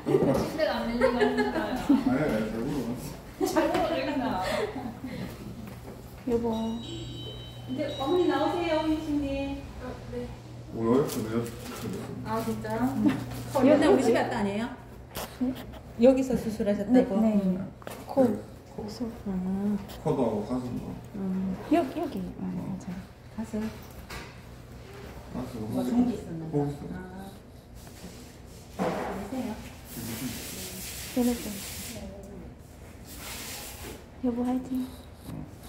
침대가 안 밀리고 하는 거야. 아니, 잘 먹으려나. 여보. 이제 어머니 나오세요, 희신님. 네. 뭐야? 아, 진짜요? 여기 우리 집에 왔다 아니에요? 여기서 수술하셨다고? 네. 코. 소. 코도 가슴도. 여기. 맞아. 가슴. 가슴. 뭐 좋은 게 있었나? 거기 있어. 계세요? 여보. 여보 화이팅.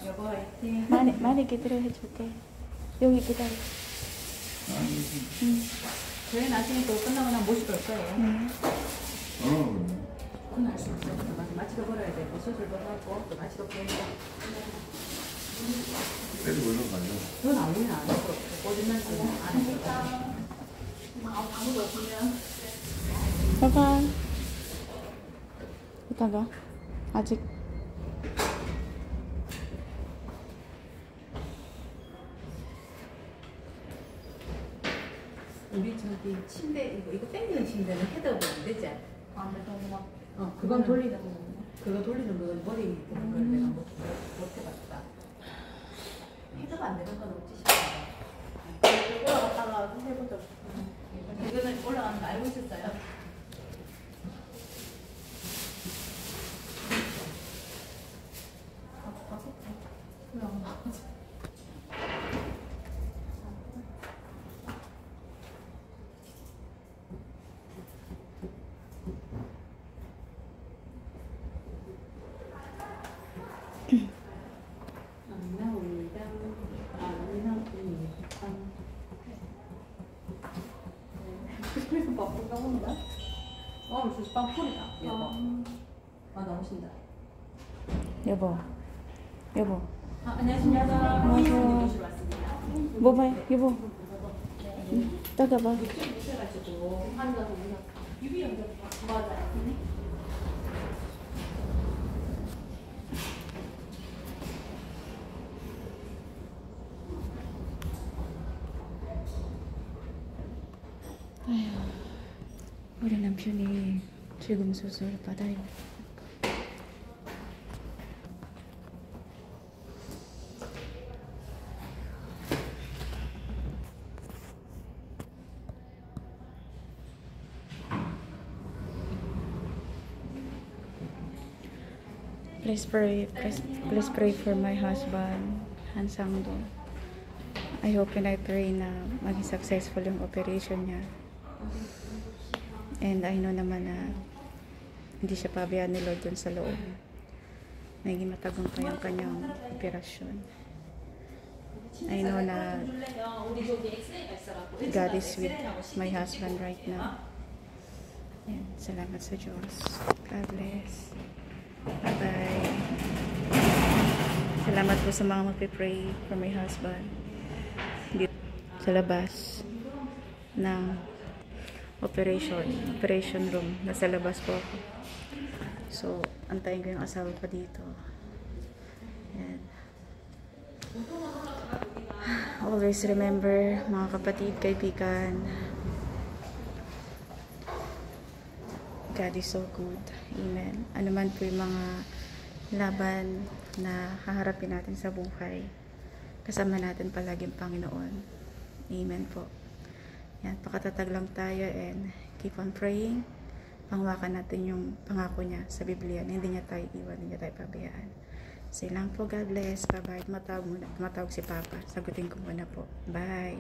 여보 화이팅. 많이 기다려 해줄게. 여기 기다려. 저희 나중에 또 끝나고 나면 모시고 올 거예요. 그건 알 수 없어요. 마취도 걸어야 되고 수술도 하고 또 마취도 걸고. 때리고 이런 거 아니야? 그건 아무리는 안 하고 꼬집는 거는 안 해요. 아무도 없으면. 봐봐. 이따가 아직. 우리 저기 침대 이거 당기는 침대는 헤드가 안 되지? 안 되잖아. 그건 돌리는 그거 돌리는 거는 머리 되는 걸 내가 못 해봤다. 헤드가 안 되는 건 없지 싶어. 올라갔다가 해보자. 이거는 올라가는 거 알고 있었어요? 그래서 바쁜가 본다. 무슨 빵풀이다. 여보. 나오신다. 여보. 안녕하십니까. 안녕하세요. 왔습니다. 뭐 봐요? 여보. 따가봐. 있어가지고 한가서 유비 연결 맞아요. 우리 남편이 지금 수술 받아요. Please pray for my husband, Hansangdo. I hope and I pray na maging successful yung operation niya. And I know naman na hindi siya pabayaan ni Lord dun sa loob. Naging matagumpay ang kanyang operasyon. I know na God is with my husband right now. Yan, salamat sa Diyos. God bless. Bye-bye. Salamat po sa mga magpipray for my husband. Dito sa labas ng operation room. Nasa labas po ako. So, antayin ko yung asawa ko dito. Yan. Always remember, mga kapatid, kaibigan, God is so good. Amen. Ano man po yung mga laban na haharapin natin sa buhay, kasama natin palaging Panginoon. Amen po. Yan, pakatatag lang tayo and keep on praying. Panghawakan natin yung pangako niya sa Biblia na hindi niya tayo iwan, hindi niya tayo pabayaan. Say lang po, God bless. Bye-bye. Matawag si Papa. Sagutin ko muna po. Bye.